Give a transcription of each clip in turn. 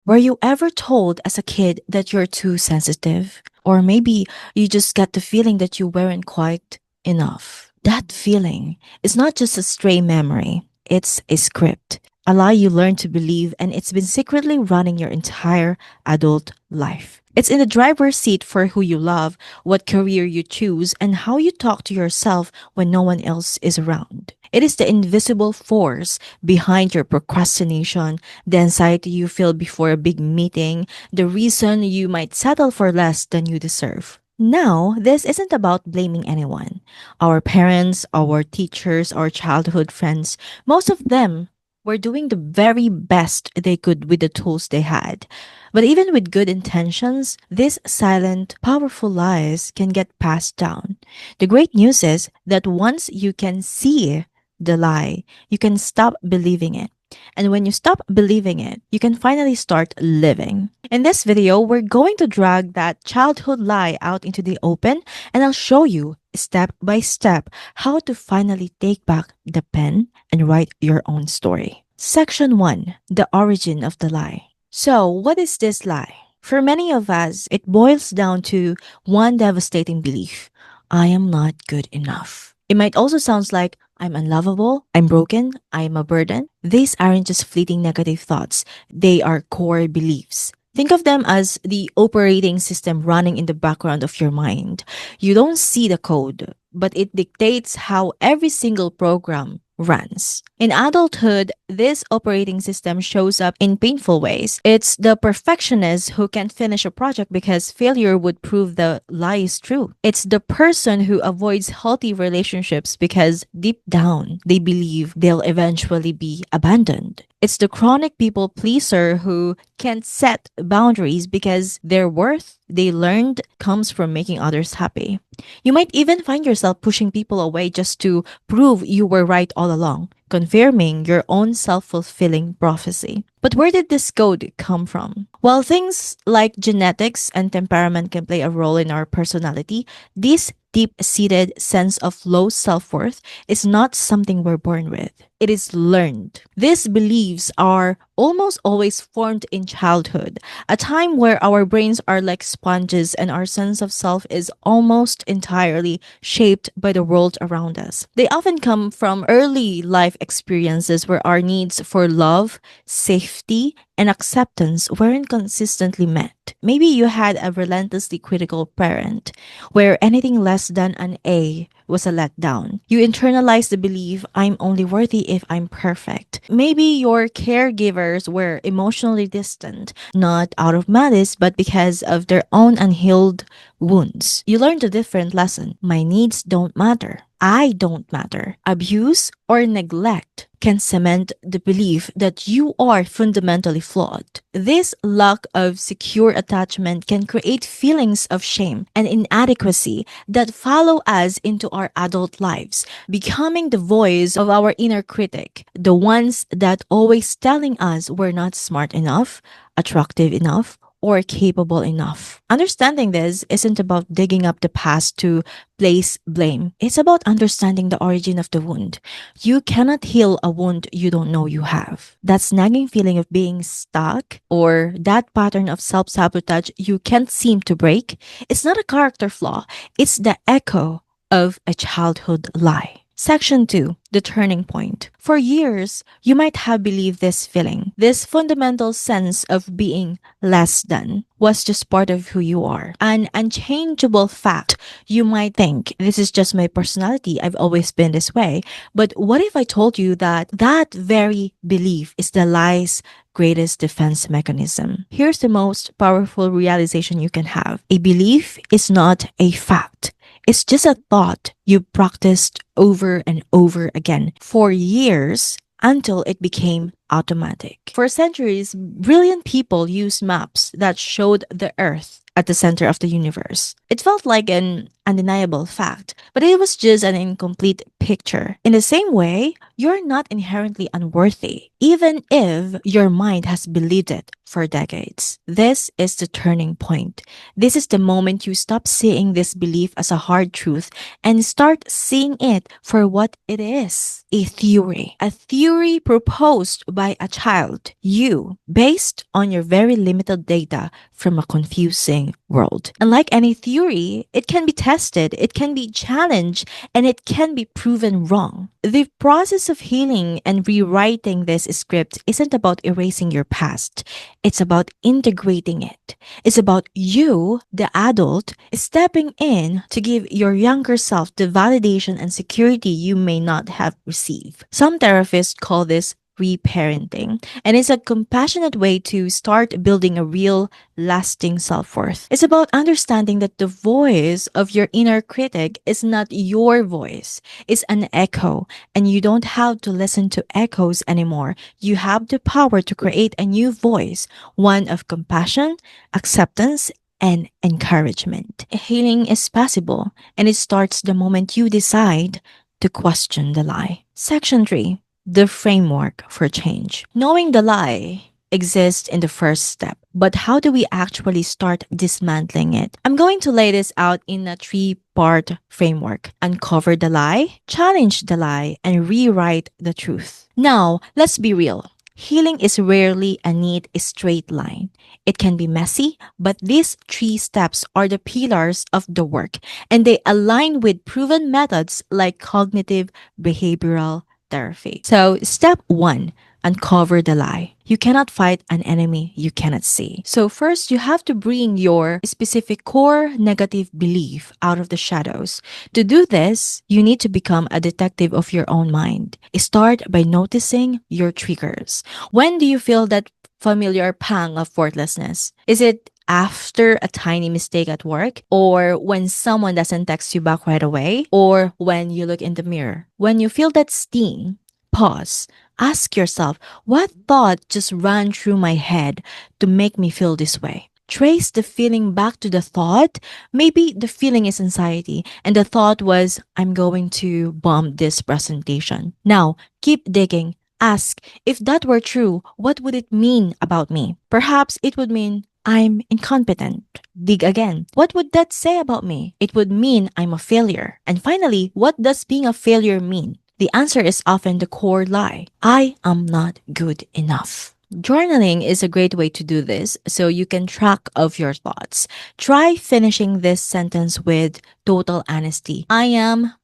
Were you ever told as a kid that you're too sensitive? Or maybe you just got the feeling that you weren't quite enough. That feeling is not just a stray memory, it's a script, a lie you learned to believe, and it's been secretly running your entire adult life. It's in the driver's seat for who you love, what career you choose, and how you talk to yourself when no one else is around. It is the invisible force behind your procrastination, the anxiety you feel before a big meeting, the reason you might settle for less than you deserve. Now, this isn't about blaming anyone. Our parents, our teachers, our childhood friends, most of them were doing the very best they could with the tools they had. But even with good intentions, these silent, powerful lies can get passed down. The great news is that once you can see the lie, you can stop believing it. And when you stop believing it, you can finally start living. In this video, we're going to drag that childhood lie out into the open, and I'll show you step by step how to finally take back the pen and write your own story. Section 1: The origin of the lie. So, what is this lie? For many of us, it boils down to one devastating belief: I am not good enough. It might also sound like I'm unlovable, I'm broken, I'm a burden. These aren't just fleeting negative thoughts, they are core beliefs. Think of them as the operating system running in the background of your mind. You don't see the code, but it dictates how every single program runs. In adulthood, this operating system shows up in painful ways. It's the perfectionist who can't finish a project because failure would prove the lie is true. It's the person who avoids healthy relationships because deep down they believe they'll eventually be abandoned. It's the chronic people pleaser who can't set boundaries because their worth they learned comes from making others happy. You might even find yourself pushing people away just to prove you were right all along, confirming your own self fulfilling prophecy. But where did this code come from? While things like genetics and temperament can play a role in our personality, this deep seated sense of low self worth is not something we're born with. It is learned. These beliefs are almost always formed in childhood, a time where our brains are like sponges and our sense of self is almost entirely shaped by the world around us. They often come from early life experiences where our needs for love, safety, and acceptance weren't consistently met. Maybe you had a relentlessly critical parent where anything less than an A was a letdown. You internalize the belief I'm only worthy if I'm perfect. Maybe your caregivers were emotionally distant, not out of malice, but because of their own unhealed wounds. You learned a different lesson. My needs don't matter. I don't matter. Abuse or neglect can cement the belief that you are fundamentally flawed. This lack of secure attachment can create feelings of shame and inadequacy that follow us into our adult lives, becoming the voice of our inner critic, the ones that always telling us we're not smart enough, attractive enough, or capable enough. Understanding this isn't about digging up the past to place blame. It's about understanding the origin of the wound. You cannot heal a wound you don't know you have. That nagging feeling of being stuck or that pattern of self-sabotage you can't seem to break, it's not a character flaw. It's the echo of a childhood lie. Section 2: The turning point. For years, you might have believed this feeling, this fundamental sense of being less than, was just part of who you are. An unchangeable fact. You might think, this is just my personality, I've always been this way. But what if I told you that that very belief is the lie's greatest defense mechanism? Here's the most powerful realization you can have. A belief is not a fact. It's just a thought you practiced over and over again for years until it became automatic. For centuries, brilliant people used maps that showed the earth at the center of the universe. It felt like an undeniable fact, but it was just an incomplete picture. In the same way, you're not inherently unworthy, even if your mind has believed it for decades. This is the turning point. This is the moment you stop seeing this belief as a hard truth and start seeing it for what it is, a theory. A theory proposed by a child, you, based on your very limited data from a confusing world. And like any theory, it can be tested, it can be challenged, and it can be proven wrong. The process of healing and rewriting this script isn't about erasing your past, it's about integrating it. It's about you, the adult, stepping in to give your younger self the validation and security you may not have received. Some therapists call this reparenting, and it's a compassionate way to start building a real, lasting self worth. It's about understanding that the voice of your inner critic is not your voice, it's an echo, and you don't have to listen to echoes anymore. You have the power to create a new voice, one of compassion, acceptance, and encouragement. Healing is possible, and it starts the moment you decide to question the lie. Section 3, the framework for change. Knowing the lie exists in the first step, but how do we actually start dismantling it? I'm going to lay this out in a 3-part framework: uncover the lie, challenge the lie, and rewrite the truth. Now, let's be real. Healing is rarely a neat, straight line. It can be messy, but these 3 steps are the pillars of the work, and they align with proven methods like cognitive behavioral therapy. So, step 1, uncover the lie. You cannot fight an enemy you cannot see. So, first, you have to bring your specific core negative belief out of the shadows. To do this, you need to become a detective of your own mind. Start by noticing your triggers. When do you feel that familiar pang of worthlessness? Is it after a tiny mistake at work, or when someone doesn't text you back right away, or when you look in the mirror? When you feel that sting, pause. Ask yourself, what thought just ran through my head to make me feel this way? Trace the feeling back to the thought. Maybe the feeling is anxiety, and the thought was, I'm going to bomb this presentation. Now, keep digging. Ask, if that were true, what would it mean about me? Perhaps it would mean I'm incompetent. Dig again. What would that say about me? It would mean I'm a failure. And finally, what does being a failure mean? The answer is often the core lie. I am not good enough. Journaling is a great way to do this so you can track of your thoughts. Try finishing this sentence with total honesty. I am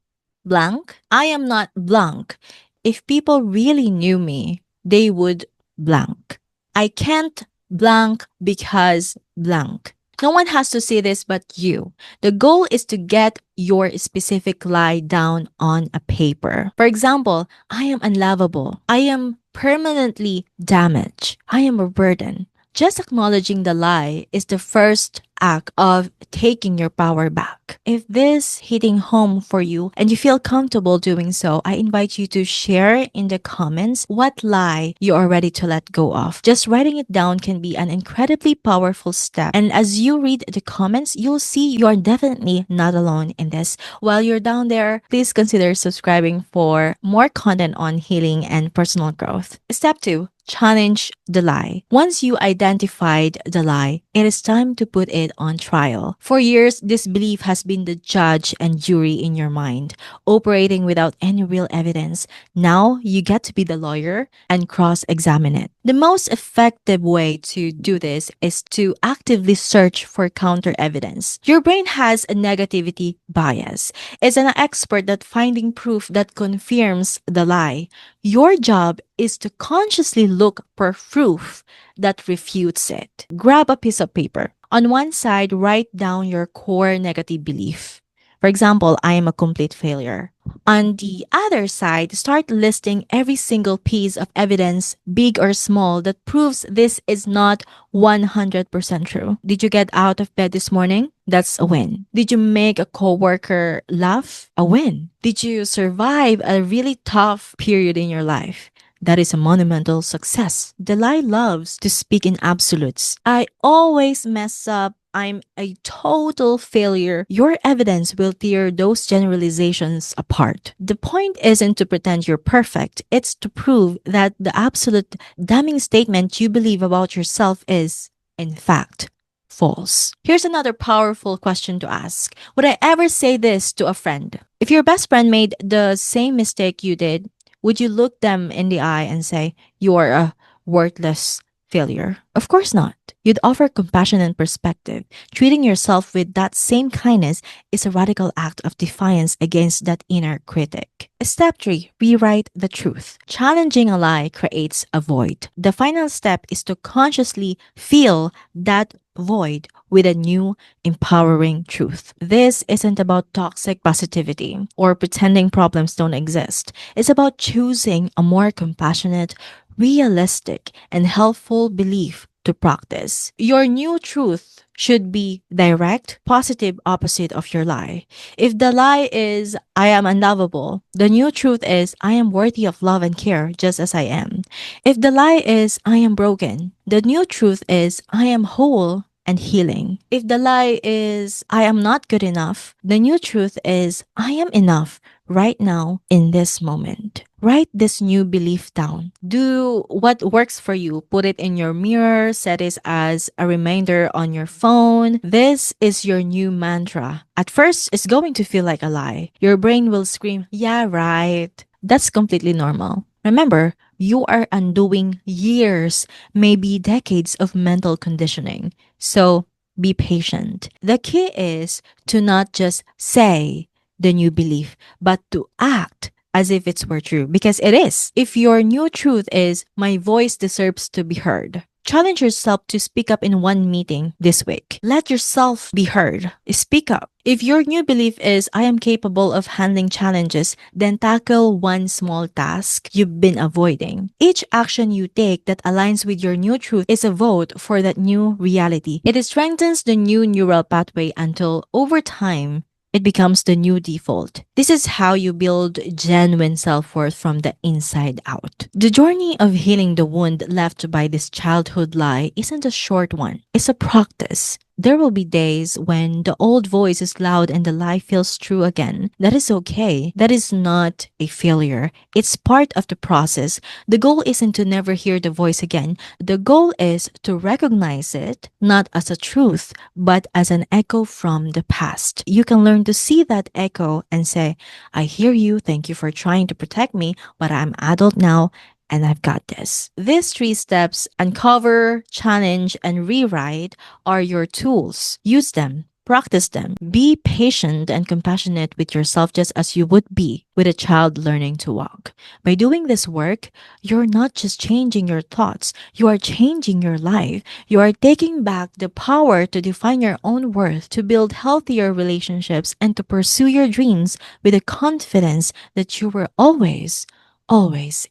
blank. I am not blank. If people really knew me, they would blank. I can't blank because blank. No one has to say this but you. The goal is to get your specific lie down on a paper. For example, I am unlovable. I am permanently damaged. I am a burden. Just acknowledging the lie is the first act of taking your power back. If this hitting home for you and you feel comfortable doing so, I invite you to share in the comments what lie you are ready to let go of. Just writing it down can be an incredibly powerful step. And as you read the comments, you'll see you are definitely not alone in this. While you're down there, please consider subscribing for more content on healing and personal growth. Step 2. Challenge the lie. Once you identified the lie, it is time to put it on trial. For years, this belief has been the judge and jury in your mind, operating without any real evidence. Now, you get to be the lawyer and cross-examine it. The most effective way to do this is to actively search for counter evidence. Your brain has a negativity bias. It's an expert at finding proof that confirms the lie. Your job is to consciously look for proof that refutes it. Grab a piece of paper. On one side, write down your core negative belief. For example, I am a complete failure. On the other side, start listing every single piece of evidence, big or small, that proves this is not 100% true. Did you get out of bed this morning? That's a win. Did you make a coworker laugh? A win. Did you survive a really tough period in your life? That is a monumental success. The lie loves to speak in absolutes. I always mess up I'm a total failure, your evidence will tear those generalizations apart. The point isn't to pretend you're perfect, it's to prove that the absolute damning statement you believe about yourself is, in fact, false. Here's another powerful question to ask. Would I ever say this to a friend? If your best friend made the same mistake you did, would you look them in the eye and say, you are a worthless failure? Of course not. You'd offer compassion and perspective. Treating yourself with that same kindness is a radical act of defiance against that inner critic. Step 3. Rewrite the truth. Challenging a lie creates a void. The final step is to consciously fill that void with a new, empowering truth. This isn't about toxic positivity or pretending problems don't exist. It's about choosing a more compassionate, realistic, and helpful belief to practice. Your new truth should be direct, positive opposite of your lie. If the lie is, I am unlovable, the new truth is, I am worthy of love and care just as I am. If the lie is, I am broken, the new truth is, I am whole and healing. If the lie is, I am not good enough, the new truth is, I am enough right now in this moment. Write this new belief down. Do what works for you. Put it in your mirror, set it as a reminder on your phone. This is your new mantra. At first, it's going to feel like a lie. Your brain will scream, yeah, right. That's completely normal. Remember, you are undoing years, maybe decades of mental conditioning. So be patient. The key is to not just say the new belief, but to act as if it were true, because it is. If your new truth is, my voice deserves to be heard, challenge yourself to speak up in one meeting this week. Let yourself be heard. Speak up. If your new belief is, I am capable of handling challenges, then tackle one small task you've been avoiding. Each action you take that aligns with your new truth is a vote for that new reality. It strengthens the new neural pathway until over time, it becomes the new default. This is how you build genuine self worth from the inside out. The journey of healing the wound left by this childhood lie isn't a short one, it's a practice. There will be days when the old voice is loud and the lie feels true again. That is okay. That is not a failure. It's part of the process. The goal isn't to never hear the voice again. The goal is to recognize it not as a truth, but as an echo from the past. You can learn to see that echo and say, I hear you. Thank you for trying to protect me, but I'm adult now and I've got this. These 3 steps, uncover, challenge, and rewrite, are your tools. Use them. Practice them. Be patient and compassionate with yourself just as you would be with a child learning to walk. By doing this work, you're not just changing your thoughts, you are changing your life. You are taking back the power to define your own worth, to build healthier relationships, and to pursue your dreams with the confidence that you were always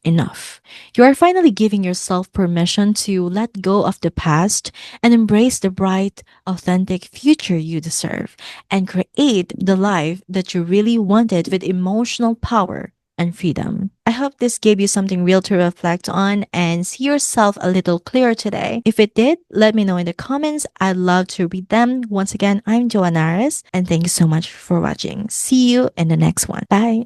enough. You are finally giving yourself permission to let go of the past and embrace the bright, authentic future you deserve and create the life that you really wanted with emotional power and freedom. I hope this gave you something real to reflect on and see yourself a little clearer today. If it did, let me know in the comments. I'd love to read them. Once again, I'm Joanna Ares, and thank you so much for watching. See you in the next one. Bye.